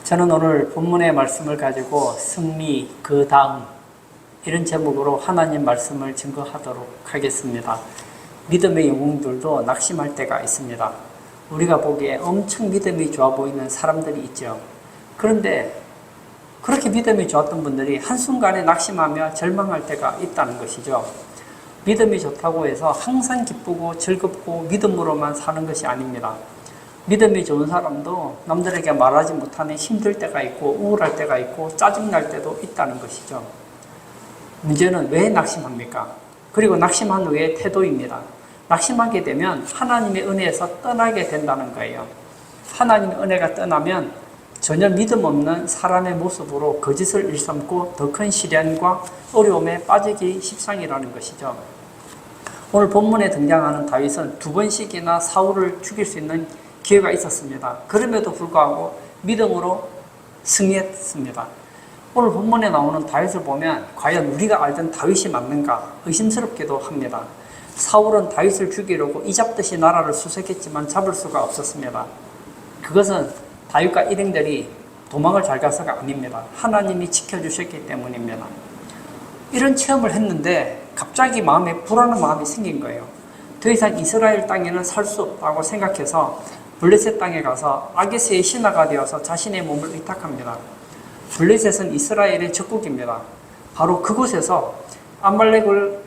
저는 오늘 본문의 말씀을 가지고 승리, 그 다음 이런 제목으로 하나님 말씀을 증거하도록 하겠습니다. 믿음의 영웅들도 낙심할 때가 있습니다. 우리가 보기에 엄청 믿음이 좋아 보이는 사람들이 있죠. 그런데 그렇게 믿음이 좋았던 분들이 한순간에 낙심하며 절망할 때가 있다는 것이죠. 믿음이 좋다고 해서 항상 기쁘고 즐겁고 믿음으로만 사는 것이 아닙니다. 믿음이 좋은 사람도 남들에게 말하지 못하는 힘들 때가 있고 우울할 때가 있고 짜증날 때도 있다는 것이죠. 문제는 왜 낙심합니까? 그리고 낙심한 후의 태도입니다. 낙심하게 되면 하나님의 은혜에서 떠나게 된다는 거예요. 하나님의 은혜가 떠나면 전혀 믿음 없는 사람의 모습으로 거짓을 일삼고 더 큰 시련과 어려움에 빠지기 십상이라는 것이죠. 오늘 본문에 등장하는 다윗은 2번씩이나 사울을 죽일 수 있는 기회가 있었습니다. 그럼에도 불구하고 믿음으로 승리했습니다. 오늘 본문에 나오는 다윗을 보면 과연 우리가 알던 다윗이 맞는가 의심스럽기도 합니다. 사울은 다윗을 죽이려고 이잡듯이 나라를 수색했지만 잡을 수가 없었습니다. 그것은 다윗과 일행들이 도망을 잘 가서가 아닙니다. 하나님이 지켜주셨기 때문입니다. 이런 체험을 했는데 갑자기 마음에 불안한 마음이 생긴 거예요. 더 이상 이스라엘 땅에는 살 수 없다고 생각해서 블레셋 땅에 가서 아게스의 신하가 되어서 자신의 몸을 의탁합니다. 블레셋은 이스라엘의 적국입니다. 바로 그곳에서 아말렉을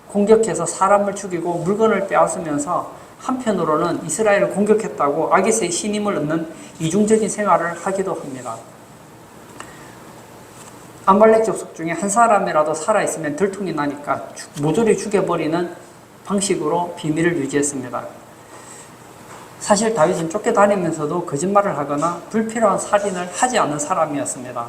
공격해서 사람을 죽이고 물건을 빼앗으면서 한편으로는 이스라엘을 공격했다고 아게스의 신임을 얻는 이중적인 생활을 하기도 합니다. 아말렉 족속 중에 한 사람이라도 살아있으면 들통이 나니까 모조리 죽여버리는 방식으로 비밀을 유지했습니다. 사실 다윗은 쫓겨다니면서도 거짓말을 하거나 불필요한 살인을 하지 않는 사람이었습니다.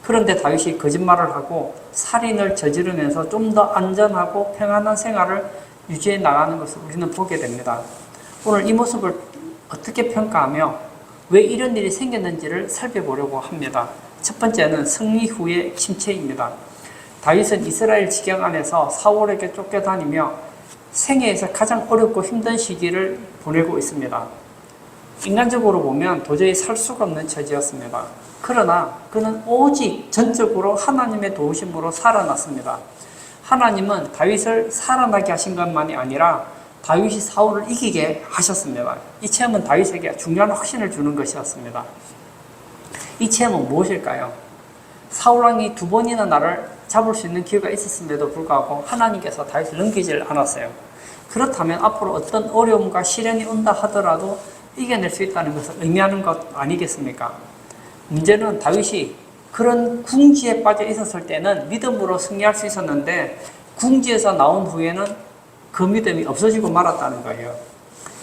그런데 다윗이 거짓말을 하고 살인을 저지르면서 좀 더 안전하고 평안한 생활을 유지해 나가는 것을 우리는 보게 됩니다. 오늘 이 모습을 어떻게 평가하며 왜 이런 일이 생겼는지를 살펴보려고 합니다. 첫 번째는 승리 후의 침체입니다. 다윗은 이스라엘 지경 안에서 사울에게 쫓겨다니며 생애에서 가장 어렵고 힘든 시기를 보내고 있습니다. 인간적으로 보면 도저히 살 수가 없는 처지였습니다. 그러나 그는 오직 전적으로 하나님의 도우심으로 살아났습니다. 하나님은 다윗을 살아나게 하신 것만이 아니라 다윗이 사울을 이기게 하셨습니다. 이 체험은 다윗에게 중요한 확신을 주는 것이었습니다. 이 체험은 무엇일까요? 사울왕이 2번이나 나를 잡을 수 있는 기회가 있었음에도 불구하고 하나님께서 다윗을 넘기질 않았어요. 그렇다면 앞으로 어떤 어려움과 시련이 온다 하더라도 이겨낼 수 있다는 것을 의미하는 것 아니겠습니까? 문제는 다윗이 그런 궁지에 빠져 있었을 때는 믿음으로 승리할 수 있었는데 궁지에서 나온 후에는 그 믿음이 없어지고 말았다는 거예요.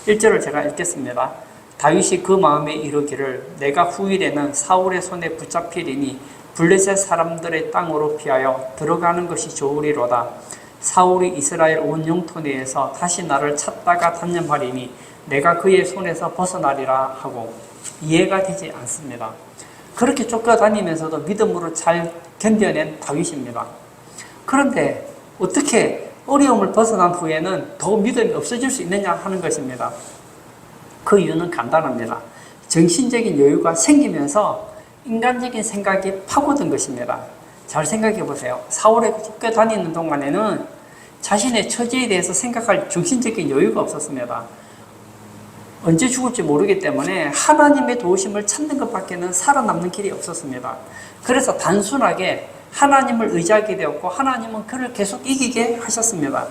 1절을 제가 읽겠습니다. 다윗이 그 마음에 이르기를 내가 후일에는 사울의 손에 붙잡히리니 블레셋 사람들의 땅으로 피하여 들어가는 것이 좋으리로다. 사울이 이스라엘 온 영토 내에서 다시 나를 찾다가 단념하리니 내가 그의 손에서 벗어나리라 하고 이해가 되지 않습니다. 그렇게 쫓겨다니면서도 믿음으로 잘 견뎌낸 다윗입니다. 그런데 어떻게 어려움을 벗어난 후에는 더 믿음이 없어질 수 있느냐 하는 것입니다. 그 이유는 간단합니다. 정신적인 여유가 생기면서 인간적인 생각이 파고든 것입니다. 잘 생각해 보세요. 사울에 쫓겨다니는 동안에는 자신의 처지에 대해서 생각할 정신적인 여유가 없었습니다. 언제 죽을지 모르기 때문에 하나님의 도우심을 찾는 것밖에는 살아남는 길이 없었습니다. 그래서 단순하게 하나님을 의지하게 되었고 하나님은 그를 계속 이기게 하셨습니다.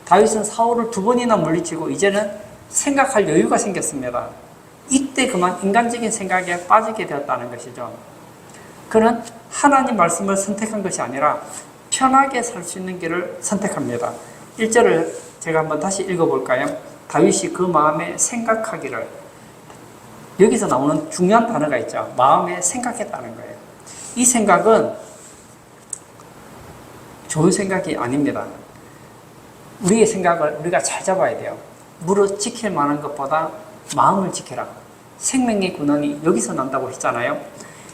다윗은 사울을 2번이나 물리치고 이제는 생각할 여유가 생겼습니다. 이때 그만 인간적인 생각에 빠지게 되었다는 것이죠. 그는 하나님 말씀을 선택한 것이 아니라 편하게 살 수 있는 길을 선택합니다. 1절을 제가 한번 다시 읽어볼까요? 다윗이 그 마음에 생각하기를. 여기서 나오는 중요한 단어가 있죠. 마음에 생각했다는 거예요. 이 생각은 좋은 생각이 아닙니다. 우리의 생각을 우리가 잘 잡아야 돼요. 무릇 지킬 만한 것보다 마음을 지켜라. 생명의 근원이 여기서 난다고 했잖아요.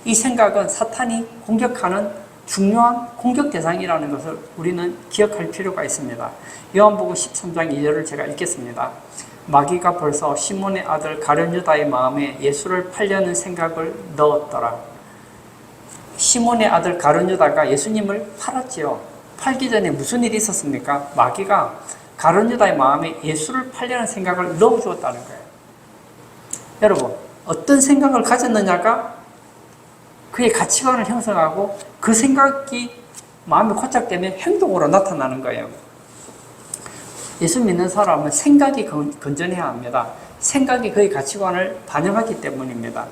이 생각은 사탄이 공격하는 중요한 공격 대상이라는 것을 우리는 기억할 필요가 있습니다. 요한복음 13장 2절을 제가 읽겠습니다. 마귀가 벌써 시몬의 아들 가룟 유다의 마음에 예수를 팔려는 생각을 넣었더라. 시몬의 아들 가룟 유다가 예수님을 팔았지요. 팔기 전에 무슨 일이 있었습니까? 마귀가 가룟 유다의 마음에 예수를 팔려는 생각을 넣어주었다는 거예요. 여러분, 어떤 생각을 가졌느냐가 그의 가치관을 형성하고 그 생각이 마음에 고착되면 행동으로 나타나는 거예요. 예수 믿는 사람은 생각이 건전해야 합니다. 생각이 그의 가치관을 반영하기 때문입니다.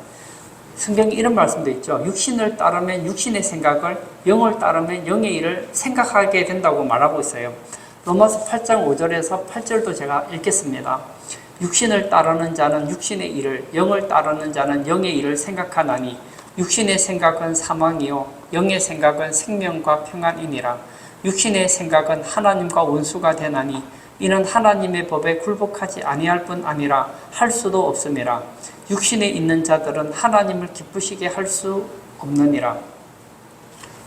성경에 이런 말씀도 있죠. 육신을 따르면 육신의 생각을, 영을 따르면 영의 일을 생각하게 된다고 말하고 있어요. 로마서 8장 5절에서 8절도 제가 읽겠습니다. 육신을 따르는 자는 육신의 일을, 영을 따르는 자는 영의 일을 생각하나니 육신의 생각은 사망이요 영의 생각은 생명과 평안이니라. 육신의 생각은 하나님과 원수가 되나니 이는 하나님의 법에 굴복하지 아니할 뿐 아니라 할 수도 없음이라. 육신에 있는 자들은 하나님을 기쁘시게 할 수 없느니라.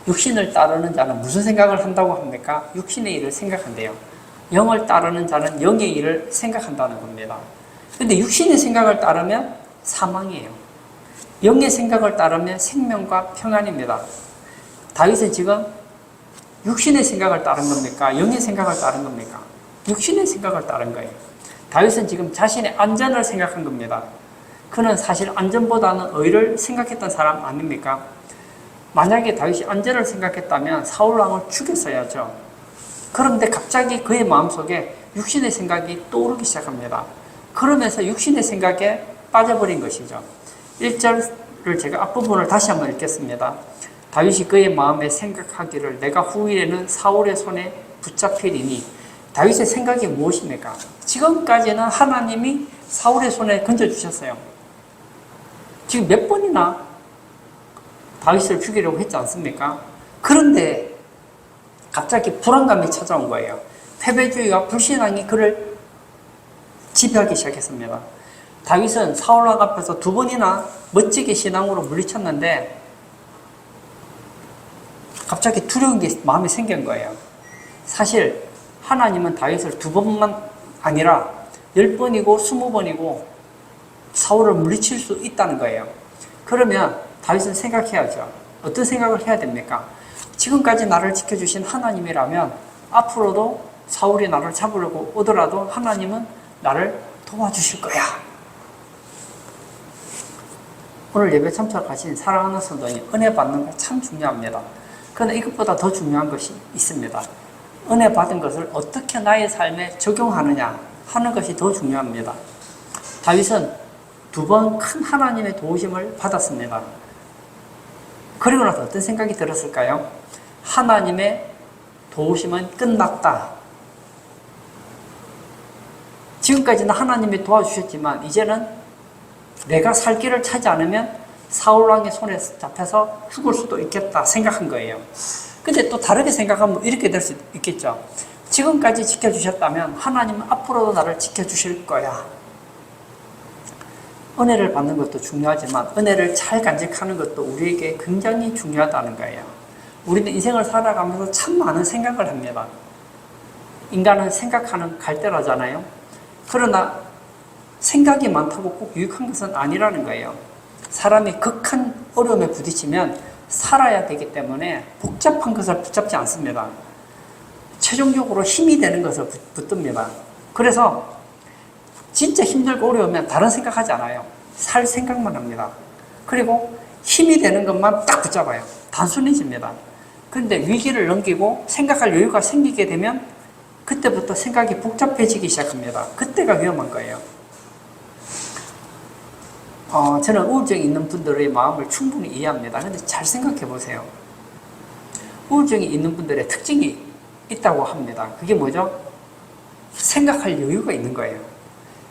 육신을 따르는 자는 무슨 생각을 한다고 합니까? 육신의 일을 생각한대요. 영을 따르는 자는 영의 일을 생각한다는 겁니다. 그런데 육신의 생각을 따르면 사망이에요. 영의 생각을 따르면 생명과 평안입니다. 다윗은 지금 육신의 생각을 따른 겁니까? 영의 생각을 따른 겁니까? 육신의 생각을 따른 거예요. 다윗은 지금 자신의 안전을 생각한 겁니다. 그는 사실 안전보다는 의를 생각했던 사람 아닙니까? 만약에 다윗이 안전을 생각했다면 사울왕을 죽였어야죠. 그런데 갑자기 그의 마음속에 육신의 생각이 떠오르기 시작합니다. 그러면서 육신의 생각에 빠져버린 것이죠. 1절을 제가 앞부분을 다시 한번 읽겠습니다. 다윗이 그의 마음에 생각하기를 내가 후일에는 사울의 손에 붙잡히리니. 다윗의 생각이 무엇입니까? 지금까지는 하나님이 사울의 손에 건져주셨어요. 지금 몇 번이나 다윗을 죽이려고 했지 않습니까? 그런데 갑자기 불안감이 찾아온 거예요. 패배주의와 불신앙이 그를 지배하기 시작했습니다. 다윗은 사울왕 앞에서 2번이나 멋지게 신앙으로 물리쳤는데 갑자기 두려운 게 마음에 생긴 거예요. 사실 하나님은 다윗을 2번만 아니라 10번이고 20번이고 사울을 물리칠 수 있다는 거예요. 그러면 다윗은 생각해야죠. 어떤 생각을 해야 됩니까? 지금까지 나를 지켜주신 하나님이라면 앞으로도 사울이 나를 잡으려고 오더라도 하나님은 나를 도와주실 거야. 오늘 예배 참석하신 사랑하는 성도님, 은혜 받는 거 참 중요합니다. 그런데 이것보다 더 중요한 것이 있습니다. 은혜 받은 것을 어떻게 나의 삶에 적용하느냐 하는 것이 더 중요합니다. 다윗은 2번 큰 하나님의 도우심을 받았습니다. 그리고 나서 어떤 생각이 들었을까요? 하나님의 도우심은 끝났다. 지금까지는 하나님이 도와주셨지만 이제는 내가 살 길을 찾지 않으면 사울왕의 손에 잡혀서 죽을 수도 있겠다 생각한 거예요. 근데 또 다르게 생각하면 이렇게 될 수 있겠죠. 지금까지 지켜주셨다면 하나님은 앞으로도 나를 지켜주실 거야. 은혜를 받는 것도 중요하지만 은혜를 잘 간직하는 것도 우리에게 굉장히 중요하다는 거예요. 우리는 인생을 살아가면서 참 많은 생각을 합니다. 인간은 생각하는 갈대라잖아요. 그러나 생각이 많다고 꼭 유익한 것은 아니라는 거예요. 사람이 극한 어려움에 부딪히면 살아야 되기 때문에 복잡한 것을 붙잡지 않습니다. 최종적으로 힘이 되는 것을 붙듭니다. 그래서 진짜 힘들고 어려우면 다른 생각하지 않아요. 살 생각만 합니다. 그리고 힘이 되는 것만 딱 붙잡아요. 단순해집니다. 그런데 위기를 넘기고 생각할 여유가 생기게 되면 그때부터 생각이 복잡해지기 시작합니다. 그때가 위험한 거예요. 저는 우울증이 있는 분들의 마음을 충분히 이해합니다. 그런데 잘 생각해 보세요. 우울증이 있는 분들의 특징이 있다고 합니다. 그게 뭐죠? 생각할 여유가 있는 거예요.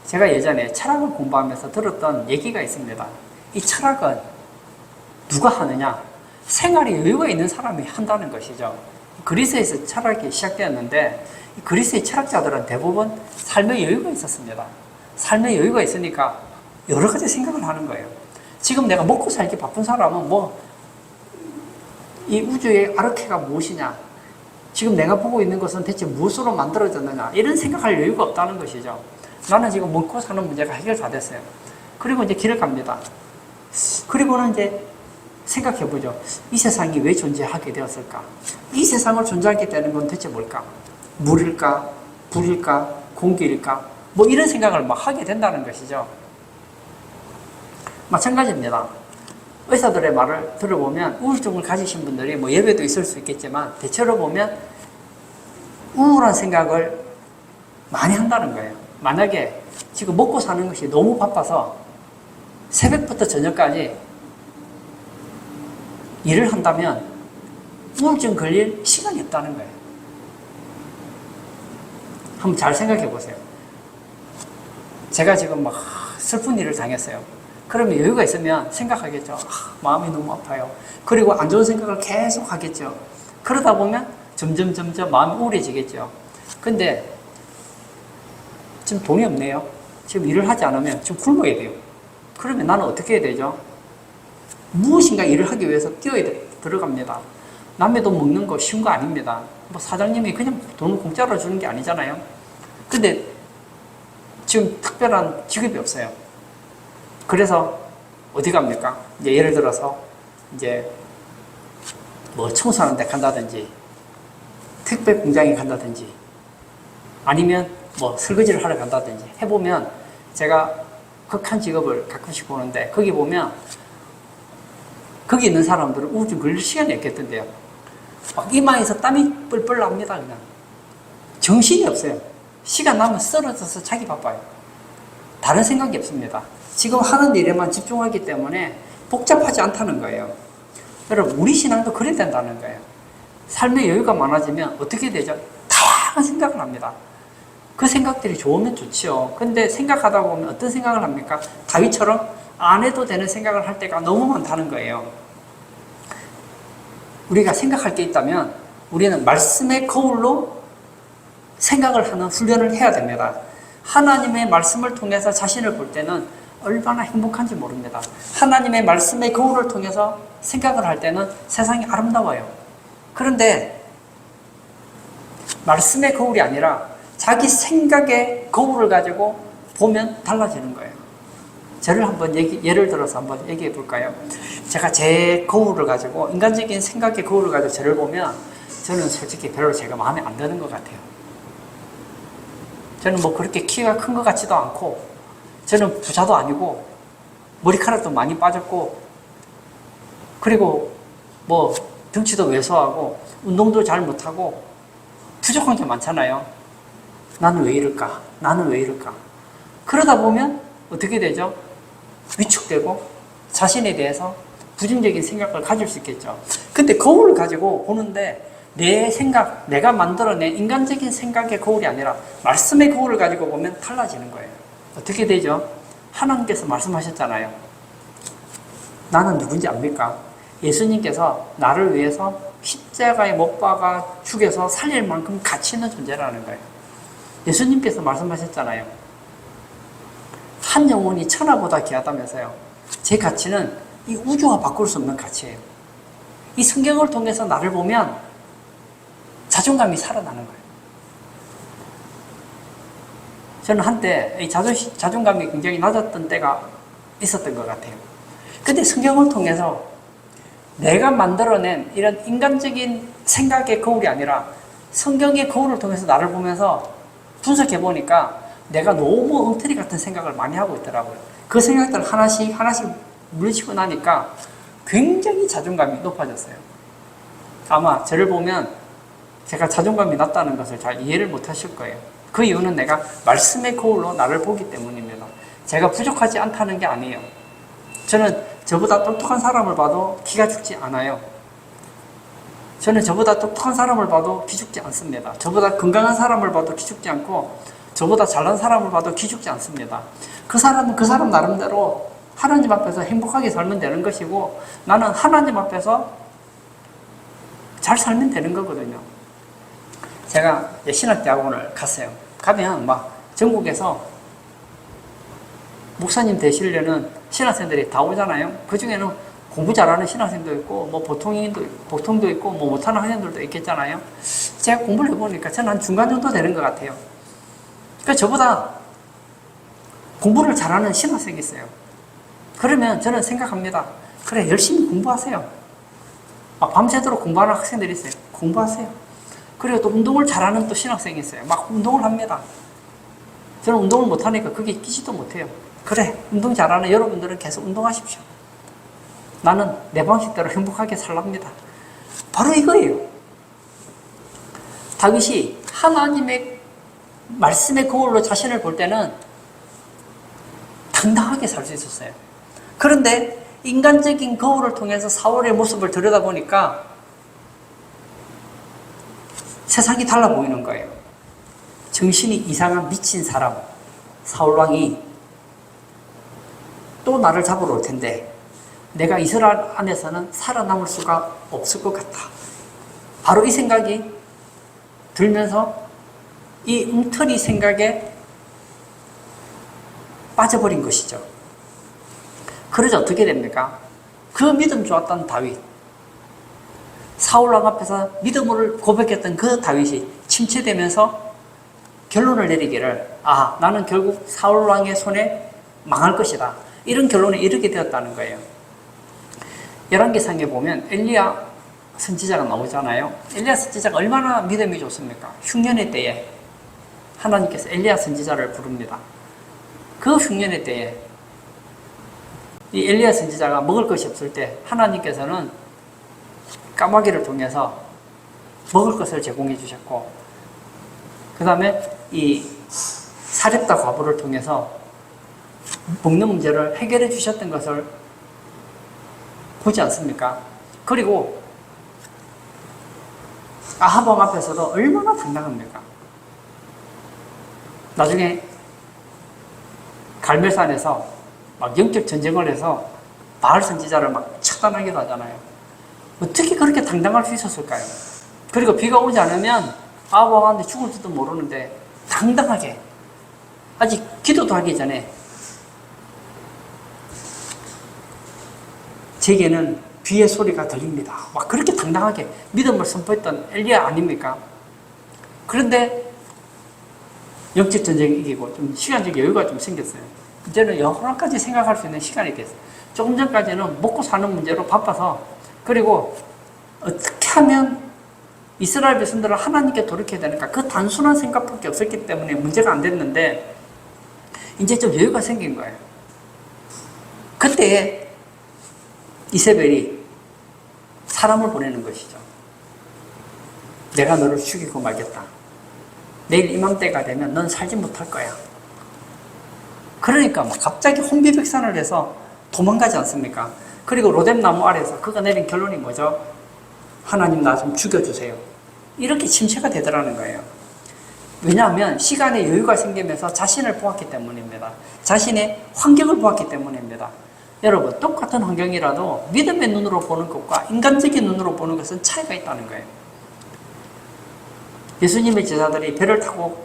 제가 예전에 철학을 공부하면서 들었던 얘기가 있습니다. 이 철학은 누가 하느냐? 생활에 여유가 있는 사람이 한다는 것이죠. 그리스에서 철학이 시작되었는데 그리스의 철학자들은 대부분 삶의 여유가 있었습니다. 삶의 여유가 있으니까 여러 가지 생각을 하는 거예요. 지금 내가 먹고 살기 바쁜 사람은 이 우주의 아르케가 무엇이냐? 지금 내가 보고 있는 것은 대체 무엇으로 만들어졌느냐? 이런 생각할 여유가 없다는 것이죠. 나는 지금 먹고 사는 문제가 해결 다 됐어요. 그리고 이제 길을 갑니다. 그리고는 이제 생각해보죠. 이 세상이 왜 존재하게 되었을까? 이 세상을 존재하게 되는 건 대체 뭘까? 물일까? 불일까? 공기일까? 뭐 이런 생각을 막 하게 된다는 것이죠. 마찬가지입니다. 의사들의 말을 들어보면 우울증을 가지신 분들이 뭐 예외도 있을 수 있겠지만 대체로 보면 우울한 생각을 많이 한다는 거예요. 만약에 지금 먹고 사는 것이 너무 바빠서 새벽부터 저녁까지 일을 한다면 우울증 걸릴 시간이 없다는 거예요. 한번 잘 생각해 보세요. 제가 지금 막 슬픈 일을 당했어요. 그러면 여유가 있으면 생각하겠죠. 마음이 너무 아파요. 그리고 안 좋은 생각을 계속 하겠죠. 그러다 보면 점점 마음이 우울해지겠죠. 근데 지금 돈이 없네요. 지금 일을 하지 않으면 지금 굶어야 돼요. 그러면 나는 어떻게 해야 되죠? 무엇인가 일을 하기 위해서 뛰어야 들어갑니다. 남의 돈 먹는 거 쉬운 거 아닙니다. 뭐 사장님이 그냥 돈을 공짜로 주는 게 아니잖아요. 근데 지금 특별한 직업이 없어요. 그래서 어디 갑니까? 이제 예를 들어서 이제 뭐 청소하는 데 간다든지 택배 공장에 간다든지 아니면 뭐 설거지를 하러 간다든지 해보면 제가 극한 직업을 가끔씩 보는데 거기 보면 거기 있는 사람들은 우울증 걸릴 시간이 없겠던데요. 막 이마에서 땀이 뻘뻘 납니다. 그냥 정신이 없어요. 시간 나면 쓰러져서 자기 바빠요. 다른 생각이 없습니다. 지금 하는 일에만 집중하기 때문에 복잡하지 않다는 거예요. 여러분 우리 신앙도 그래야 된다는 거예요. 삶의 여유가 많아지면 어떻게 되죠? 다양한 생각을 합니다. 그 생각들이 좋으면 좋지요. 근데 생각하다 보면 어떤 생각을 합니까? 다윗처럼 안 해도 되는 생각을 할 때가 너무 많다는 거예요. 우리가 생각할 게 있다면 우리는 말씀의 거울로 생각을 하는 훈련을 해야 됩니다. 하나님의 말씀을 통해서 자신을 볼 때는 얼마나 행복한지 모릅니다. 하나님의 말씀의 거울을 통해서 생각을 할 때는 세상이 아름다워요. 그런데 말씀의 거울이 아니라 자기 생각의 거울을 가지고 보면 달라지는 거예요. 저를 한번 예를 들어서 한번 얘기해 볼까요? 제가 제 거울을 가지고 인간적인 생각의 거울을 가지고 저를 보면 저는 솔직히 별로 제가 마음에 안 드는 것 같아요. 저는 뭐 그렇게 키가 큰 것 같지도 않고 저는 부자도 아니고 머리카락도 많이 빠졌고 그리고 뭐 덩치도 왜소하고 운동도 잘 못하고 부족한 게 많잖아요. 나는 왜 이럴까? 나는 왜 이럴까? 그러다 보면 어떻게 되죠? 위축되고 자신에 대해서 부정적인 생각을 가질 수 있겠죠. 근데 거울을 가지고 보는데 내 생각, 내가 만들어낸 인간적인 생각의 거울이 아니라 말씀의 거울을 가지고 보면 달라지는 거예요. 어떻게 되죠? 하나님께서 말씀하셨잖아요. 나는 누군지 압니까? 예수님께서 나를 위해서 십자가에 못 박아 죽여서 살릴 만큼 가치 있는 존재라는 거예요. 예수님께서 말씀하셨잖아요. 한 영혼이 천하보다 귀하다면서요. 제 가치는 이 우주와 바꿀 수 없는 가치예요. 이 성경을 통해서 나를 보면 자존감이 살아나는 거예요. 저는 한때 이 자존감이 굉장히 낮았던 때가 있었던 것 같아요. 근데 성경을 통해서 내가 만들어낸 이런 인간적인 생각의 거울이 아니라 성경의 거울을 통해서 나를 보면서 분석해 보니까 내가 너무 엉터리 같은 생각을 많이 하고 있더라고요. 그 생각들 하나씩 물리치고 나니까 굉장히 자존감이 높아졌어요. 아마 저를 보면 제가 자존감이 낮다는 것을 잘 이해를 못 하실 거예요. 그 이유는 내가 말씀의 거울로 나를 보기 때문입니다. 제가 부족하지 않다는 게 아니에요. 저는 저보다 똑똑한 사람을 봐도 기가 죽지 않아요. 저는 저보다 똑똑한 사람을 봐도 기죽지 않습니다. 저보다 건강한 사람을 봐도 기죽지 않고 저보다 잘난 사람을 봐도 기죽지 않습니다. 그 사람은 그 사람 나름대로 하나님 앞에서 행복하게 살면 되는 것이고 나는 하나님 앞에서 잘 살면 되는 거거든요. 제가 신학대학원을 갔어요. 가면 막 전국에서 목사님 되시려는 신학생들이 다 오잖아요. 그 중에는 공부 잘하는 신학생도 있고, 뭐 보통도 있고, 뭐 못하는 학생들도 있겠잖아요. 제가 공부를 해보니까 저는 한 중간 정도 되는 것 같아요. 그러니까 저보다 공부를 잘하는 신학생이 있어요. 그러면 저는 생각합니다. 그래, 열심히 공부하세요. 막 밤새도록 공부하는 학생들이 있어요. 공부하세요. 그리고 또 운동을 잘하는 또 신학생이 있어요. 막 운동을 합니다. 저는 운동을 못하니까 그게 끼지도 못해요. 그래, 운동 잘하는 여러분들은 계속 운동하십시오. 나는 내 방식대로 행복하게 살랍니다. 바로 이거예요. 다윗이 하나님의 말씀의 거울로 자신을 볼 때는 당당하게 살 수 있었어요. 그런데 인간적인 거울을 통해서 사울의 모습을 들여다보니까 세상이 달라 보이는 거예요. 정신이 이상한 미친 사람 사울왕이 또 나를 잡으러 올 텐데 내가 이스라엘 안에서는 살아남을 수가 없을 것 같다. 바로 이 생각이 들면서 이 웅터리 생각에 빠져버린 것이죠. 그러자 어떻게 됩니까? 그 믿음 좋았던 다윗, 사울왕 앞에서 믿음을 고백했던 그 다윗이 침체되면서 결론을 내리기를 나는 결국 사울왕의 손에 망할 것이다. 이런 결론에 이르게 되었다는 거예요. 열왕기상에 보면 엘리야 선지자가 나오잖아요. 엘리야 선지자가 얼마나 믿음이 좋습니까? 흉년의 때에 하나님께서 엘리야 선지자를 부릅니다. 그 흉년의 때에 이 엘리야 선지자가 먹을 것이 없을 때 하나님께서는 까마귀를 통해서 먹을 것을 제공해 주셨고, 그 다음에 이 사렙다 과부를 통해서 먹는 문제를 해결해 주셨던 것을 보지 않습니까? 그리고 아합 왕 앞에서도 얼마나 당당합니까? 나중에 갈멜산에서 막 영적 전쟁을 해서 바알 선지자를 막 처단하기도 하잖아요. 어떻게 그렇게 당당할 수 있었을까요? 그리고 비가 오지 않으면 아합 왕한테 죽을지도 모르는데 당당하게 아직 기도도 하기 전에 제게는 비의 소리가 들립니다. 막 그렇게 당당하게 믿음을 선포했던 엘리야 아닙니까? 그런데 영적 전쟁이 이기고 좀 시간적 여유가 좀 생겼어요. 이제는 여러 가지 생각할 수 있는 시간이 됐어요. 조금 전까지는 먹고 사는 문제로 바빠서, 그리고 어떻게 하면 이스라엘 백성들을 하나님께 돌이켜야 되는가, 그 단순한 생각밖에 없었기 때문에 문제가 안 됐는데 이제 좀 여유가 생긴 거예요. 그때 이세벨이 사람을 보내는 것이죠. 내가 너를 죽이고 말겠다. 내일 이맘때가 되면 넌 살지 못할 거야. 그러니까 막 갑자기 혼비백산을 해서 도망가지 않습니까? 그리고 로뎀 나무 아래에서 그가 내린 결론이 뭐죠? 하나님 나 좀 죽여주세요. 이렇게 침체가 되더라는 거예요. 왜냐하면 시간에 여유가 생기면서 자신을 보았기 때문입니다. 자신의 환경을 보았기 때문입니다. 여러분, 똑같은 환경이라도 믿음의 눈으로 보는 것과 인간적인 눈으로 보는 것은 차이가 있다는 거예요. 예수님의 제자들이 배를 타고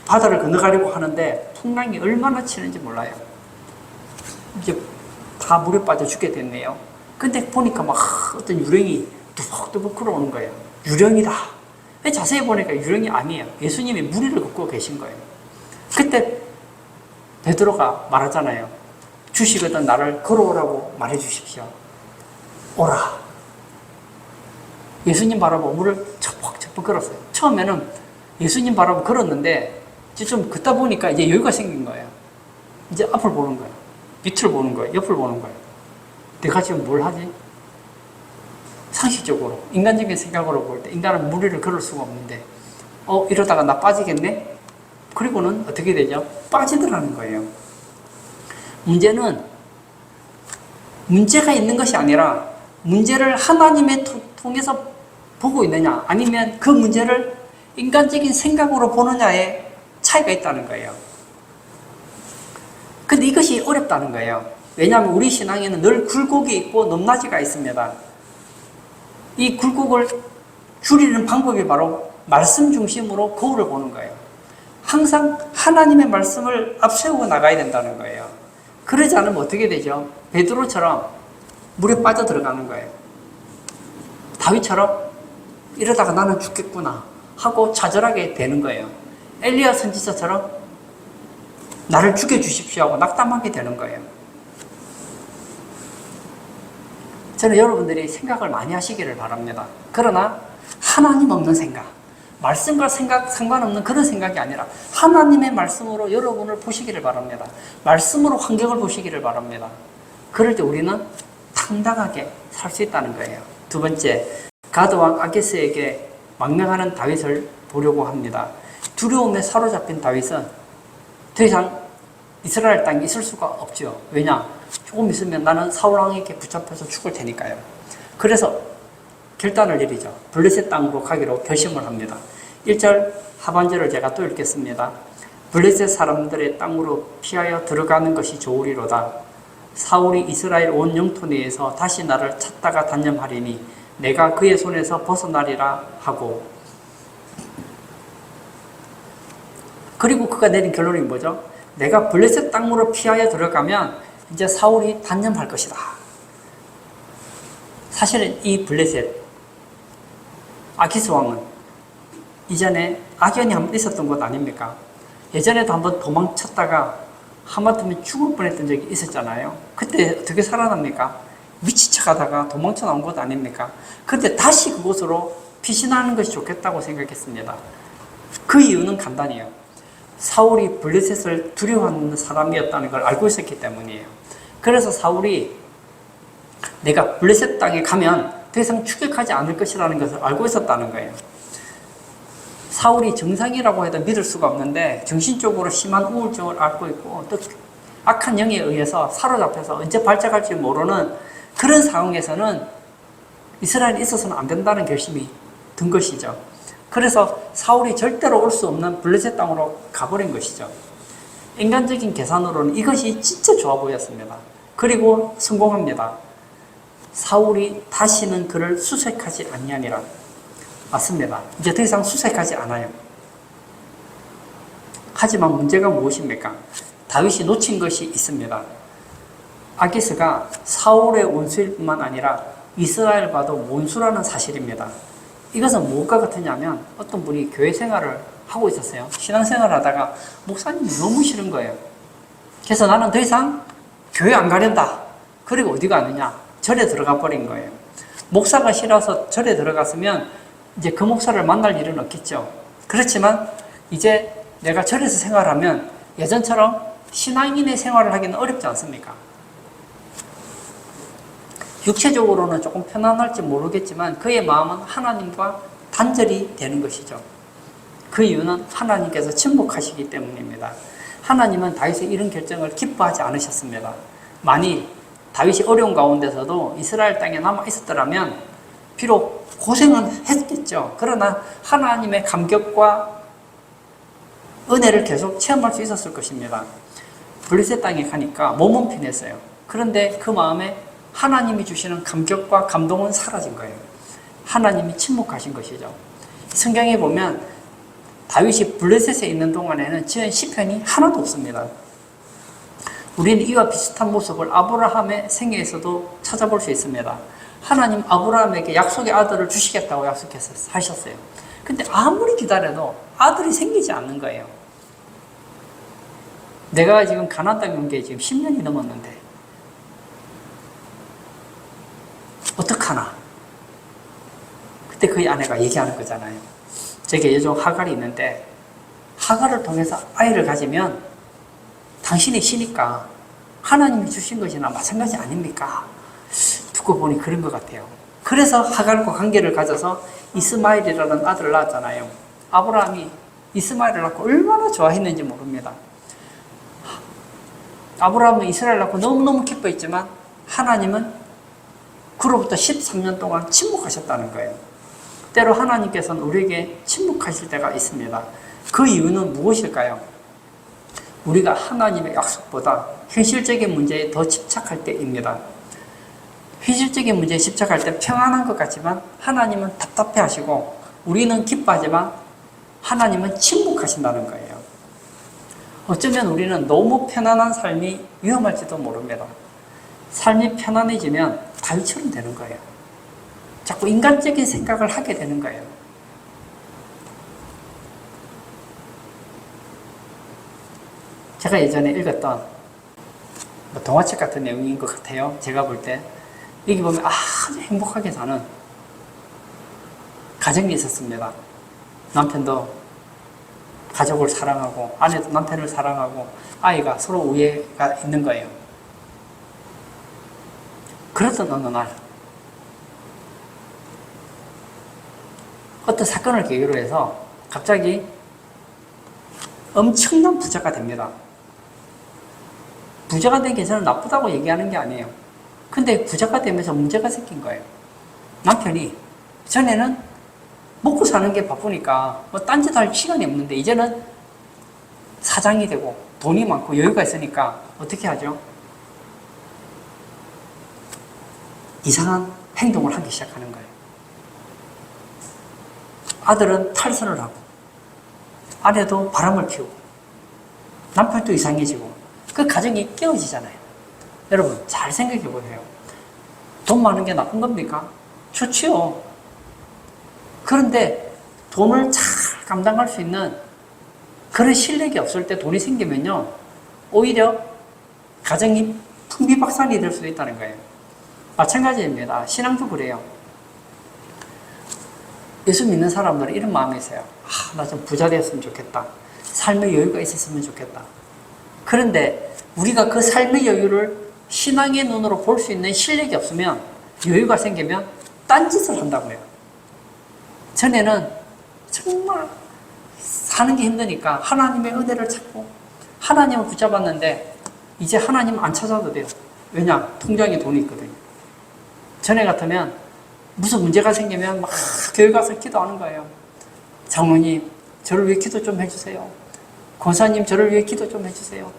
바다를 건너가려고 하는데 풍랑이 얼마나 치는지 몰라요. 이제 다 물에 빠져 죽게 됐네요. 근데 보니까 막 어떤 유령이 두벅두벅 걸어오는 거예요. 유령이다. 자세히 보니까 유령이 아니에요. 예수님이 물 위를 걷고 계신 거예요. 그때 베드로가 말하잖아요. 주시거든 나를 걸어오라고 말해 주십시오. 오라. 예수님 바라보고 물을 척벅척벅 걸었어요. 처음에는 예수님 바라보고 걸었는데 이제 좀 걷다 보니까 이제 여유가 생긴 거예요. 이제 앞을 보는 거예요. 밑을 보는 거예요. 옆을 보는 거예요. 내가 지금 뭘 하지? 상식적으로, 인간적인 생각으로 볼 때 인간은 물 위를 걸을 수가 없는데 이러다가 나 빠지겠네? 그리고는 어떻게 되죠? 빠지더라는 거예요. 문제는 문제가 있는 것이 아니라 문제를 하나님의 통해서 보고 있느냐, 아니면 그 문제를 인간적인 생각으로 보느냐에 차이가 있다는 거예요. 근데 이것이 어렵다는 거예요. 왜냐하면 우리 신앙에는 늘 굴곡이 있고 높낮이가 있습니다. 이 굴곡을 줄이는 방법이 바로 말씀 중심으로 거울을 보는 거예요. 항상 하나님의 말씀을 앞세우고 나가야 된다는 거예요. 그러지 않으면 어떻게 되죠? 베드로처럼 물에 빠져 들어가는 거예요. 다윗처럼 이러다가 나는 죽겠구나 하고 좌절하게 되는 거예요. 엘리야 선지자처럼 나를 죽여주십시오 하고 낙담하게 되는 거예요. 저는 여러분들이 생각을 많이 하시기를 바랍니다. 그러나 하나님 없는 생각, 말씀과 생각 상관없는 그런 생각이 아니라 하나님의 말씀으로 여러분을 보시기를 바랍니다. 말씀으로 환경을 보시기를 바랍니다. 그럴 때 우리는 당당하게 살 수 있다는 거예요. 두 번째, 가드왕 아기스에게 망명하는 다윗을 보려고 합니다. 두려움에 사로잡힌 다윗은 더 이상 이스라엘 땅에 있을 수가 없죠. 왜냐? 조금 있으면 나는 사울 왕에게 붙잡혀서 죽을 테니까요. 그래서 결단을 내리죠. 블레셋 땅으로 가기로 결심을 합니다. 1절 하반절을 제가 또 읽겠습니다. 블레셋 사람들의 땅으로 피하여 들어가는 것이 좋으리로다. 사울이 이스라엘 온 영토 내에서 다시 나를 찾다가 단념하리니 내가 그의 손에서 벗어나리라 하고, 그리고 그가 내린 결론이 뭐죠? 내가 블레셋 땅으로 피하여 들어가면 이제 사울이 단념할 것이다. 사실은 이 블레셋 아기스 왕은 이전에 악연이 한번 있었던 것 아닙니까? 예전에도 한번 도망쳤다가 하마터면 죽을 뻔했던 적이 있었잖아요. 그때 어떻게 살아납니까? 미친 척하다가 도망쳐 나온 것 아닙니까? 그런데 다시 그곳으로 피신하는 것이 좋겠다고 생각했습니다. 그 이유는 간단해요. 사울이 블레셋을 두려워하는 사람이었다는 걸 알고 있었기 때문이에요. 그래서 사울이 내가 블레셋 땅에 가면 더 이상 추격하지 않을 것이라는 것을 알고 있었다는 거예요. 사울이 정상이라고 해도 믿을 수가 없는데 정신적으로 심한 우울증을 앓고 있고 또 악한 영에 의해서 사로잡혀서 언제 발작할지 모르는 그런 상황에서는 이스라엘에 있어서는 안 된다는 결심이 든 것이죠. 그래서 사울이 절대로 올 수 없는 블레셋 땅으로 가버린 것이죠. 인간적인 계산으로는 이것이 진짜 좋아 보였습니다. 그리고 성공합니다. 사울이 다시는 그를 수색하지 아니하니라. 맞습니다. 이제 더 이상 수색하지 않아요. 하지만 문제가 무엇입니까? 다윗이 놓친 것이 있습니다. 아기스가 사울의 원수일 뿐만 아니라 이스라엘과도 원수라는 사실입니다. 이것은 무엇과 같으냐면 어떤 분이 교회 생활을 하고 있었어요. 신앙생활을 하다가 목사님이 너무 싫은 거예요. 그래서 나는 더 이상 교회 안 가련다. 그리고 어디 가느냐? 절에 들어가 버린 거예요. 목사가 싫어서 절에 들어갔으면 이제 그 목사를 만날 일은 없겠죠. 그렇지만 이제 내가 절에서 생활하면 예전처럼 신앙인의 생활을 하기는 어렵지 않습니까? 육체적으로는 조금 편안할지 모르겠지만 그의 마음은 하나님과 단절이 되는 것이죠. 그 이유는 하나님께서 침묵하시기 때문입니다. 하나님은 다윗의 이런 결정을 기뻐하지 않으셨습니다. 만일 다윗이 어려운 가운데서도 이스라엘 땅에 남아 있었더라면 비록 고생은 했겠죠. 그러나 하나님의 감격과 은혜를 계속 체험할 수 있었을 것입니다. 블레셋 땅에 가니까 몸은 편했어요. 그런데 그 마음에 하나님이 주시는 감격과 감동은 사라진 거예요. 하나님이 침묵하신 것이죠. 성경에 보면 다윗이 블레셋에 있는 동안에는 지은 시편이 하나도 없습니다. 우리는 이와 비슷한 모습을 아브라함의 생애에서도 찾아볼 수 있습니다. 하나님 아브라함에게 약속의 아들을 주시겠다고 하셨어요. 근데 아무리 기다려도 아들이 생기지 않는 거예요. 내가 지금 가나안 땅에 온 게 지금 10년이 넘었는데 어떡하나? 그때 그의 아내가 얘기하는 거잖아요. 제게 여종 하갈이 있는데 하갈을 통해서 아이를 가지면 당신이 쉬니까 하나님이 주신 것이나 마찬가지 아닙니까? 듣고 보니 그런 것 같아요. 그래서 하갈과 관계를 가져서 이스마엘이라는 아들을 낳았잖아요. 아브라함이 이스마엘을 낳고 얼마나 좋아했는지 모릅니다. 아브라함은 이스라엘 낳고 너무너무 기뻐했지만 하나님은 그로부터 13년 동안 침묵하셨다는 거예요. 때로 하나님께서는 우리에게 침묵하실 때가 있습니다. 그 이유는 무엇일까요? 우리가 하나님의 약속보다 현실적인 문제에 더 집착할 때입니다. 현실적인 문제에 집착할 때 평안한 것 같지만 하나님은 답답해 하시고 우리는 기뻐하지만 하나님은 침묵하신다는 거예요. 어쩌면 우리는 너무 편안한 삶이 위험할지도 모릅니다. 삶이 편안해지면 다윗처럼 되는 거예요. 자꾸 인간적인 생각을 하게 되는 거예요. 제가 예전에 읽었던 뭐 동화책 같은 내용인 것 같아요. 제가 볼 때. 여기 보면 아주 행복하게 사는 가정이 있었습니다. 남편도 가족을 사랑하고 아내도 남편을 사랑하고 아이가 서로 우애가 있는 거예요. 그러던 어느 날 어떤 사건을 계기로 해서 갑자기 엄청난 부자가 됩니다. 부자가 된 게 저는 나쁘다고 얘기하는 게 아니에요. 근데 부자가 되면서 문제가 생긴 거예요. 남편이 전에는 먹고 사는 게 바쁘니까 뭐 딴짓 할 시간이 없는데 이제는 사장이 되고 돈이 많고 여유가 있으니까 어떻게 하죠? 이상한 행동을 하기 시작하는 거예요. 아들은 탈선을 하고 아내도 바람을 피우고 남편도 이상해지고 그 가정이 깨어지잖아요. 여러분 잘 생각해 보세요. 돈 많은 게 나쁜 겁니까? 좋지요. 그런데 돈을 잘 감당할 수 있는 그런 실력이 없을 때 돈이 생기면요 오히려 가정이 풍비박산이 될 수도 있다는 거예요. 마찬가지입니다. 신앙도 그래요. 예수 믿는 사람들은 이런 마음이 있어요. 나 좀 부자 되었으면 좋겠다. 삶의 여유가 있었으면 좋겠다. 그런데 우리가 그 삶의 여유를 신앙의 눈으로 볼 수 있는 실력이 없으면 여유가 생기면 딴짓을 한다고요. 전에는 정말 사는 게 힘드니까 하나님의 은혜를 찾고 하나님을 붙잡았는데 이제 하나님 안 찾아도 돼요. 왜냐? 통장에 돈이 있거든요. 전에 같으면 무슨 문제가 생기면 막 교회 가서 기도하는 거예요. 장로님 저를 위해 기도 좀 해주세요. 권사님 저를 위해 기도 좀 해주세요.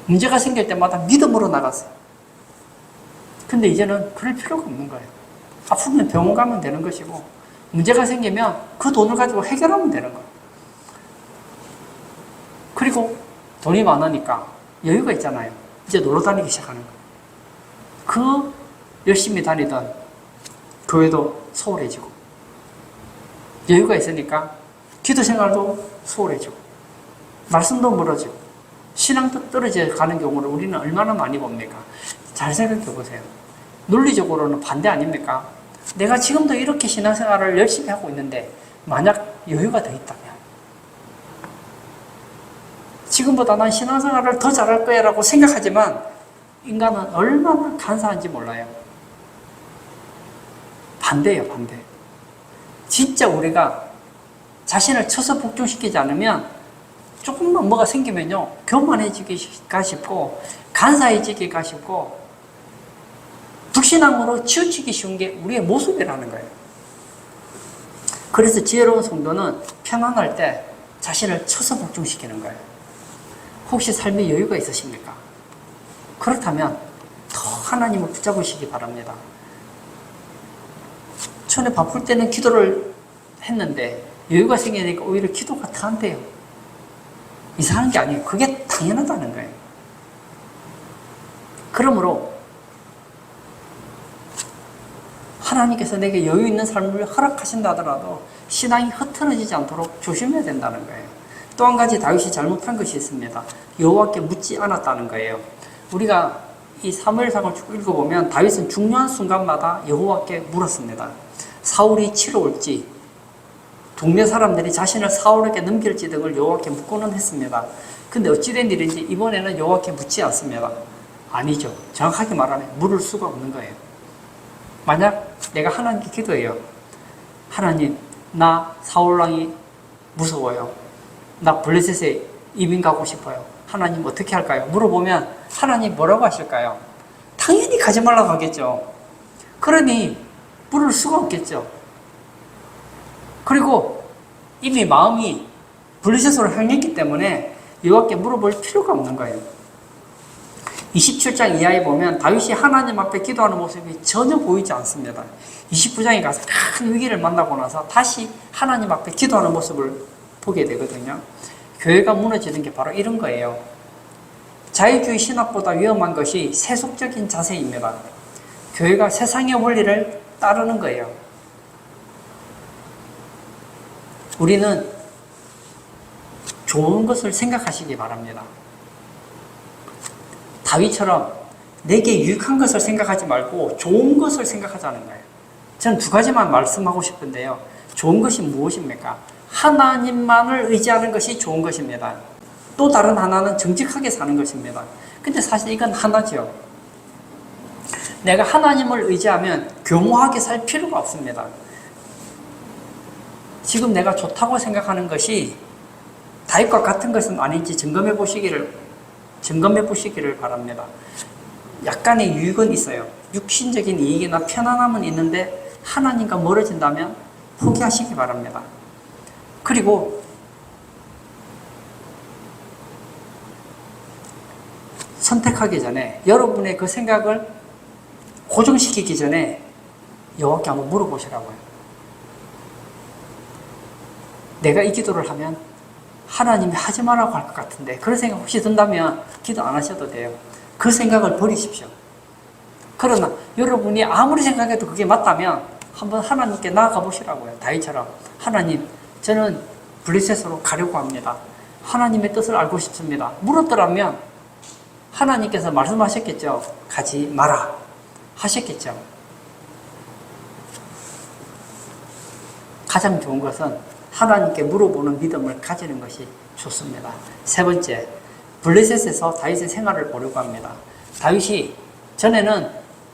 문제가 생길 때마다 믿음으로 나갔어요. 근데 이제는 그럴 필요가 없는 거예요. 아프면 병원 가면 되는 것이고 문제가 생기면 그 돈을 가지고 해결하면 되는 거예요. 그리고 돈이 많으니까 여유가 있잖아요. 이제 놀러 다니기 시작하는 거예요. 그 열심히 다니던 교회도 소홀해지고 여유가 있으니까 기도 생활도 소홀해지고 말씀도 멀어지고 신앙도 떨어져 가는 경우를 우리는 얼마나 많이 봅니까? 잘 생각해 보세요. 논리적으로는 반대 아닙니까? 내가 지금도 이렇게 신앙생활을 열심히 하고 있는데 만약 여유가 더 있다면 지금보다 난 신앙생활을 더 잘할 거야 라고 생각하지만 인간은 얼마나 간사한지 몰라요. 반대예요, 반대. 진짜 우리가 자신을 쳐서 복종시키지 않으면 조금만 뭐가 생기면요 교만해지기가 쉽고 간사해지기가 쉽고 불신앙으로 치우치기 쉬운 게 우리의 모습이라는 거예요. 그래서 지혜로운 성도는 편안할 때 자신을 쳐서 복종시키는 거예요. 혹시 삶에 여유가 있으십니까? 그렇다면 더 하나님을 붙잡으시기 바랍니다. 전에 바쁠 때는 기도를 했는데 여유가 생기니까 오히려 기도가 더 안 돼요. 이상한 게 아니에요. 그게 당연하다는 거예요. 그러므로 하나님께서 내게 여유 있는 삶을 허락하신다 하더라도 신앙이 흐트러지지 않도록 조심해야 된다는 거예요. 또 한 가지 다윗이 잘못한 것이 있습니다. 여호와께 묻지 않았다는 거예요. 우리가 이 사무엘상을 쭉 읽어보면 다윗은 중요한 순간마다 여호와께 물었습니다. 사울이 치러 올지 동네 사람들이 자신을 사울에게 넘길지 등을 여호와께 묻고는 했습니다. 근데 어찌된 일인지 이번에는 여호와께 묻지 않습니다. 아니죠. 정확하게 말하면 물을 수가 없는 거예요. 만약 내가 하나님께 기도해요. 하나님, 나 사울왕이 무서워요. 나 블레셋에 이민 가고 싶어요. 하나님 어떻게 할까요? 물어보면 하나님 뭐라고 하실까요? 당연히 가지 말라고 하겠죠. 그러니 물을 수가 없겠죠. 그리고 이미 마음이 블레셋으로 향했기 때문에 여호와께 물어볼 필요가 없는 거예요. 27장 이하에 보면 다윗이 하나님 앞에 기도하는 모습이 전혀 보이지 않습니다. 29장에 가서 큰 위기를 만나고 나서 다시 하나님 앞에 기도하는 모습을 보게 되거든요. 교회가 무너지는 게 바로 이런 거예요. 자유주의 신학보다 위험한 것이 세속적인 자세입니다. 교회가 세상의 원리를 따르는 거예요. 우리는 좋은 것을 생각하시기 바랍니다. 다윗처럼 내게 유익한 것을 생각하지 말고 좋은 것을 생각하자는 거예요. 저는 두 가지만 말씀하고 싶은데요. 좋은 것이 무엇입니까? 하나님만을 의지하는 것이 좋은 것입니다. 또 다른 하나는 정직하게 사는 것입니다. 근데 사실 이건 하나죠. 내가 하나님을 의지하면 교모하게 살 필요가 없습니다. 지금 내가 좋다고 생각하는 것이 다윗과 같은 것은 아닌지 점검해 보시기를 바랍니다. 약간의 유익은 있어요. 육신적인 이익이나 편안함은 있는데 하나님과 멀어진다면 포기하시기 바랍니다. 그리고 선택하기 전에 여러분의 그 생각을 고정시키기 전에 여호와께 한번 물어보시라고요. 내가 이 기도를 하면 하나님이 하지 말라고 할 것 같은데 그런 생각 혹시 든다면 기도 안 하셔도 돼요. 그 생각을 버리십시오. 그러나 여러분이 아무리 생각해도 그게 맞다면 한번 하나님께 나아가 보시라고요. 다윗처럼 하나님, 저는 블레셋으로 가려고 합니다. 하나님의 뜻을 알고 싶습니다. 물었더라면 하나님께서 말씀하셨겠죠. 가지 마라 하셨겠죠. 가장 좋은 것은 하나님께 물어보는 믿음을 가지는 것이 좋습니다. 세 번째, 블레셋에서 다윗의 생활을 보려고 합니다. 다윗이 전에는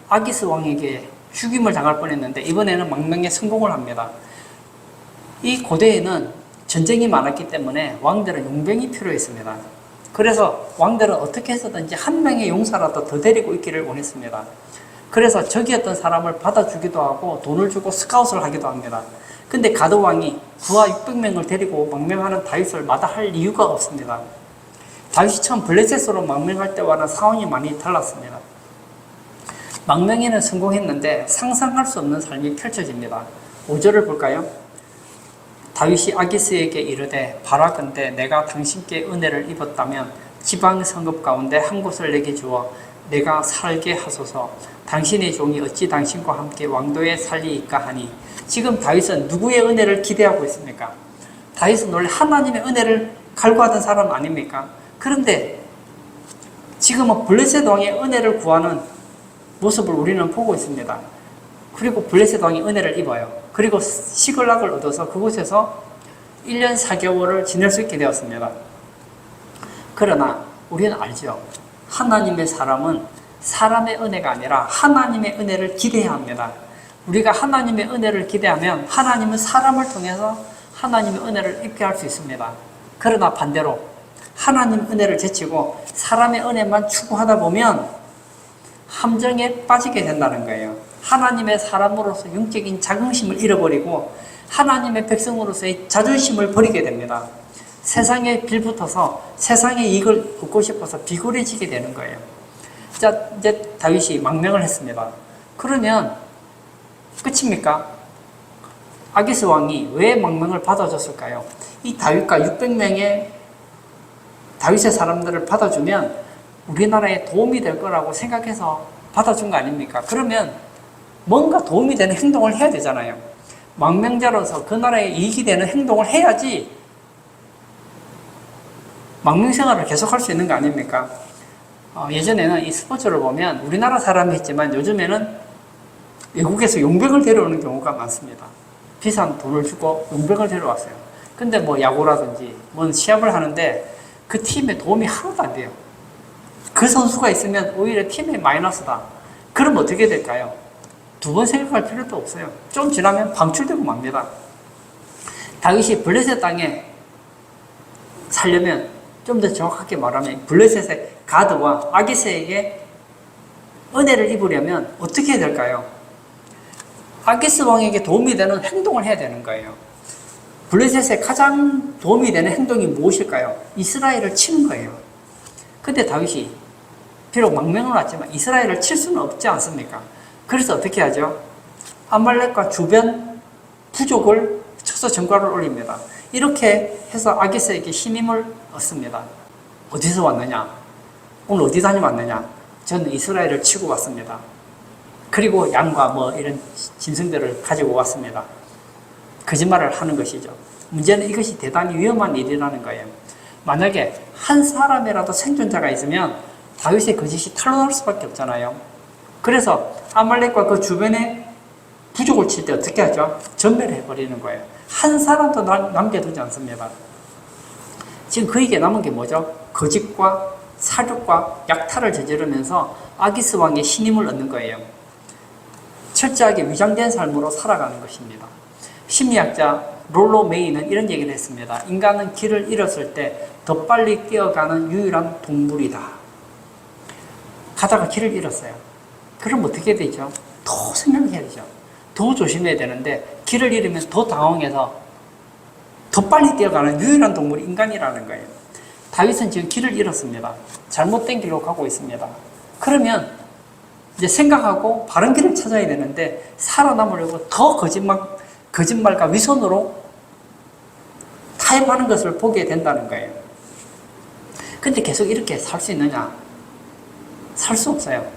아기스 왕에게 죽임을 당할 뻔했는데 이번에는 망명에 성공을 합니다. 이 고대에는 전쟁이 많았기 때문에 왕들은 용병이 필요했습니다. 그래서 왕들은 어떻게 해서든지 한 명의 용사라도 더 데리고 있기를 원했습니다. 그래서 적이었던 사람을 받아주기도 하고 돈을 주고 스카웃을 하기도 합니다. 근데 가드 왕이 부하 600명을 데리고 망명하는 다윗을 마다할 이유가 없습니다. 다윗이 처음 블레셋으로 망명할 때와는 상황이 많이 달랐습니다. 망명에는 성공했는데 상상할 수 없는 삶이 펼쳐집니다. 5절을 볼까요? 다윗이 아기스에게 이르되 바라건대 내가 당신께 은혜를 입었다면 지방 성읍 가운데 한 곳을 내게 주어 내가 살게 하소서. 당신의 종이 어찌 당신과 함께 왕도에 살리이까 하니. 지금 다윗은 누구의 은혜를 기대하고 있습니까? 다윗은 원래 하나님의 은혜를 갈구하던 사람 아닙니까? 그런데 지금은 블레셋 왕의 은혜를 구하는 모습을 우리는 보고 있습니다. 그리고 블레셋 왕이 은혜를 입어요. 그리고 시글락을 얻어서 그곳에서 1년 4개월을 지낼 수 있게 되었습니다. 그러나 우리는 알죠. 하나님의 사람은 사람의 은혜가 아니라 하나님의 은혜를 기대해야 합니다. 우리가 하나님의 은혜를 기대하면 하나님은 사람을 통해서 하나님의 은혜를 입게 할 수 있습니다. 그러나 반대로 하나님 은혜를 제치고 사람의 은혜만 추구하다 보면 함정에 빠지게 된다는 거예요. 하나님의 사람으로서 영적인 자긍심을 잃어버리고 하나님의 백성으로서의 자존심을 버리게 됩니다. 세상에 빌붙어서 세상의 이익을 얻고 싶어서 비굴해지게 되는 거예요. 자, 이제 다윗이 망명을 했습니다. 그러면 끝입니까? 아기스 왕이 왜 망명을 받아줬을까요? 이 다윗과 600명의 다윗의 사람들을 받아주면 우리나라에 도움이 될 거라고 생각해서 받아준 거 아닙니까? 그러면 뭔가 도움이 되는 행동을 해야 되잖아요. 망명자로서 그 나라에 이익이 되는 행동을 해야지 망명 생활을 계속할 수 있는 거 아닙니까? 예전에는 이 스포츠를 보면 우리나라 사람이 했지만 요즘에는 외국에서 용병을 데려오는 경우가 많습니다. 비싼 돈을 주고 용병을 데려왔어요. 근데 뭐 야구라든지 뭔 시합을 하는데 그 팀에 도움이 하나도 안 돼요. 그 선수가 있으면 오히려 팀에 마이너스다. 그럼 어떻게 될까요? 두 번 생각할 필요도 없어요. 좀 지나면 방출되고 맙니다. 다윗이 블레셋 땅에 살려면 좀 더 정확하게 말하면 블레셋의 가드와 아기스에게 은혜를 입으려면 어떻게 해야 될까요? 아기스 왕에게 도움이 되는 행동을 해야 되는 거예요. 블레셋에 가장 도움이 되는 행동이 무엇일까요? 이스라엘을 치는 거예요. 근데 다윗이 비록 망명을 왔지만 이스라엘을 칠 수는 없지 않습니까? 그래서 어떻게 하죠? 아말렉과 주변 부족을 쳐서 전과를 올립니다. 이렇게 해서 아기스에게 힘임을 얻습니다. 어디서 왔느냐? 오늘 어디 다녀왔느냐? 저는 이스라엘을 치고 왔습니다. 그리고 양과 뭐 이런 짐승들을 가지고 왔습니다. 거짓말을 하는 것이죠. 문제는 이것이 대단히 위험한 일이라는 거예요. 만약에 한 사람이라도 생존자가 있으면 다윗의 거짓이 탄로날 수밖에 없잖아요. 그래서 아말렉과 그 주변에 부족을 칠 때 어떻게 하죠? 전멸해버리는 거예요. 한 사람도 남겨두지 않습니다. 지금 그에게 남은 게 뭐죠? 거짓과 사륙과 약탈을 저지르면서 아기스 왕의 신임을 얻는 거예요. 철저하게 위장된 삶으로 살아가는 것입니다. 심리학자 롤로 메이는 이런 얘기를 했습니다. 인간은 길을 잃었을 때 더 빨리 뛰어가는 유일한 동물이다. 가다가 길을 잃었어요. 그럼 어떻게 되죠? 더 생각해야 되죠. 더 조심해야 되는데 길을 잃으면 더 당황해서 더 빨리 뛰어가는 유일한 동물이 인간이라는 거예요. 다윗은 지금 길을 잃었습니다. 잘못된 길로 가고 있습니다. 그러면 이제 생각하고 바른 길을 찾아야 되는데 살아남으려고 더 거짓말과 위선으로 타협하는 것을 보게 된다는 거예요. 근데 계속 이렇게 살 수 있느냐? 살 수 없어요.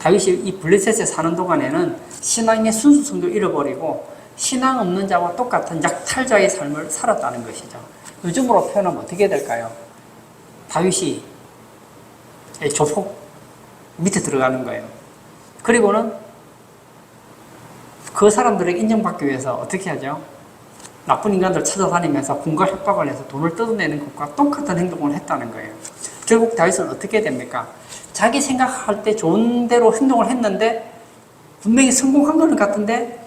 다윗이 이 블레셋에 사는 동안에는 신앙의 순수성도 잃어버리고 신앙 없는 자와 똑같은 약탈자의 삶을 살았다는 것이죠. 요즘으로 표현하면 어떻게 될까요? 다윗이 조폭 밑에 들어가는 거예요. 그리고는 그 사람들에게 인정받기 위해서 어떻게 하죠? 나쁜 인간들 찾아다니면서 공갈 협박을 해서 돈을 뜯어내는 것과 똑같은 행동을 했다는 거예요. 결국 다윗은 어떻게 됩니까? 자기 생각할 때 좋은 대로 행동을 했는데 분명히 성공한 것 같은데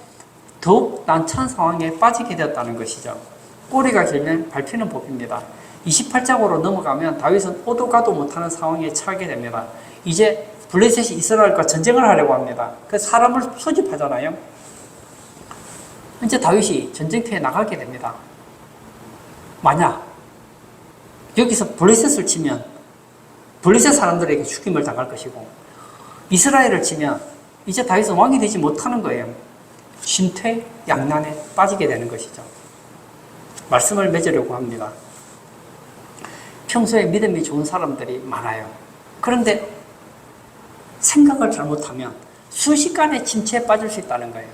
더욱 난처한 상황에 빠지게 되었다는 것이죠. 꼬리가 길면 밟히는 법입니다. 28장으로 넘어가면 다윗은 오도 가도 못하는 상황에 처하게 됩니다. 이제 블레셋이 이스라엘과 전쟁을 하려고 합니다. 그 사람을 소집하잖아요. 이제 다윗이 전쟁터에 나가게 됩니다. 만약 여기서 블레셋을 치면 블레셋 사람들에게 죽임을 당할 것이고 이스라엘을 치면 이제 다윗은 왕이 되지 못하는 거예요. 신퇴양난에 빠지게 되는 것이죠. 말씀을 맺으려고 합니다. 평소에 믿음이 좋은 사람들이 많아요. 그런데 생각을 잘못하면 순식간에 침체에 빠질 수 있다는 거예요.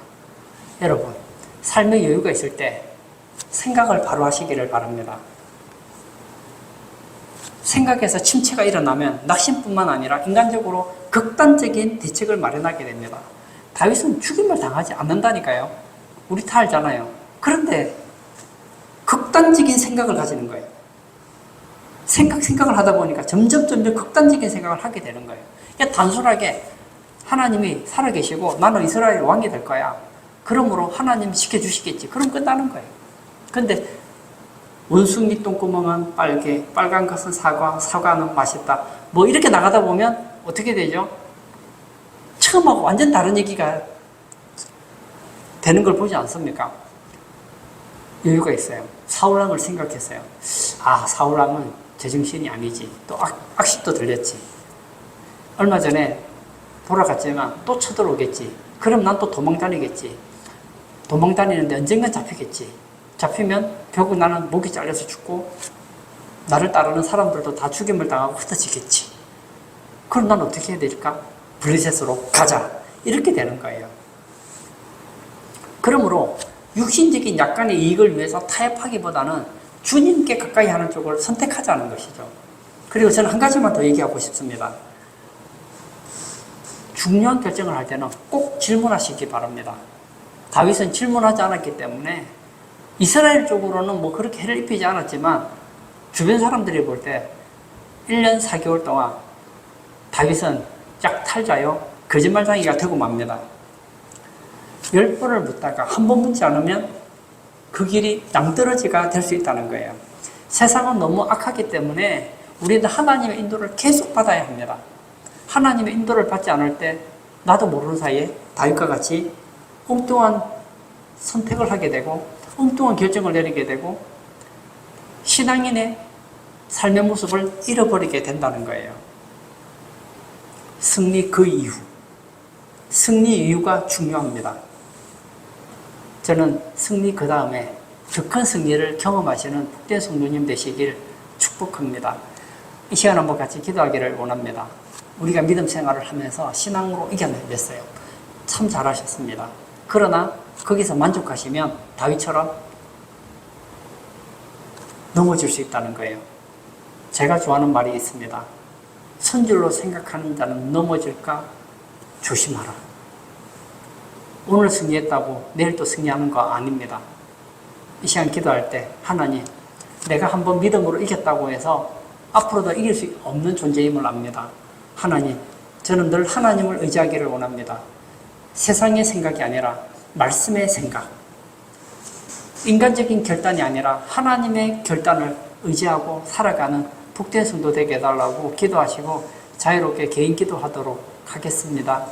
여러분, 삶의 여유가 있을 때 생각을 바로 하시기를 바랍니다. 생각에서 침체가 일어나면 낙심뿐만 아니라 인간적으로 극단적인 대책을 마련하게 됩니다. 다윗은 죽임을 당하지 않는다니까요. 우리 다 알잖아요. 그런데 극단적인 생각을 가지는 거예요. 생각을 하다 보니까 점점 극단적인 생각을 하게 되는 거예요. 그러니까 단순하게 하나님이 살아계시고 나는 이스라엘 왕이 될 거야. 그러므로 하나님이 지켜주시겠지. 그럼 끝나는 거예요. 근데 원숭이 똥구멍은 빨개, 빨간 것은 사과, 사과는 맛있다. 뭐 이렇게 나가다 보면 어떻게 되죠? 처음하고 완전 다른 얘기가 되는 걸 보지 않습니까? 여유가 있어요. 사울왕을 생각했어요. 아, 사울왕은 제정신이 아니지. 또 악식도 들렸지. 얼마 전에 돌아갔지만 또 쳐들어오겠지. 그럼 난 또 도망 다니겠지. 도망 다니는데 언젠간 잡히겠지. 잡히면 결국 나는 목이 잘려서 죽고 나를 따르는 사람들도 다 죽임을 당하고 흩어지겠지. 그럼 난 어떻게 해야 될까? 블레셋으로 가자. 이렇게 되는 거예요. 그러므로 육신적인 약간의 이익을 위해서 타협하기보다는 주님께 가까이 하는 쪽을 선택하자는 것이죠. 그리고 저는 한 가지만 더 얘기하고 싶습니다. 중요한 결정을 할 때는 꼭 질문하시기 바랍니다. 다윗은 질문하지 않았기 때문에 이스라엘 쪽으로는 뭐 그렇게 해를 입히지 않았지만 주변 사람들이 볼 때 1년 4개월 동안 다윗은 약탈자요 거짓말쟁이가 되고 맙니다. 10번을 묻다가 한 번 묻지 않으면 그 길이 낭떠러지가 될 수 있다는 거예요. 세상은 너무 악하기 때문에 우리는 하나님의 인도를 계속 받아야 합니다. 하나님의 인도를 받지 않을 때 나도 모르는 사이에 다윗과 같이 엉뚱한 선택을 하게 되고 엉뚱한 결정을 내리게 되고 신앙인의 삶의 모습을 잃어버리게 된다는 거예요. 승리 그 이유. 승리 이유가 중요합니다. 저는 승리 그 다음에 더 큰 승리를 경험하시는 복된 성도님 되시길 축복합니다. 이 시간 한번 같이 기도하기를 원합니다. 우리가 믿음 생활을 하면서 신앙으로 이겨냈어요. 참 잘하셨습니다. 그러나 거기서 만족하시면 다윗처럼 넘어질 수 있다는 거예요. 제가 좋아하는 말이 있습니다. 선줄로 생각하는 자는 넘어질까 조심하라. 오늘 승리했다고 내일 또 승리하는 거 아닙니다. 이 시간 기도할 때 하나님, 내가 한번 믿음으로 이겼다고 해서 앞으로도 이길 수 없는 존재임을 압니다. 하나님, 저는 늘 하나님을 의지하기를 원합니다. 세상의 생각이 아니라 말씀의 생각, 인간적인 결단이 아니라 하나님의 결단을 의지하고 살아가는 복된 성도 되게 해달라고 기도하시고 자유롭게 개인 기도하도록 하겠습니다.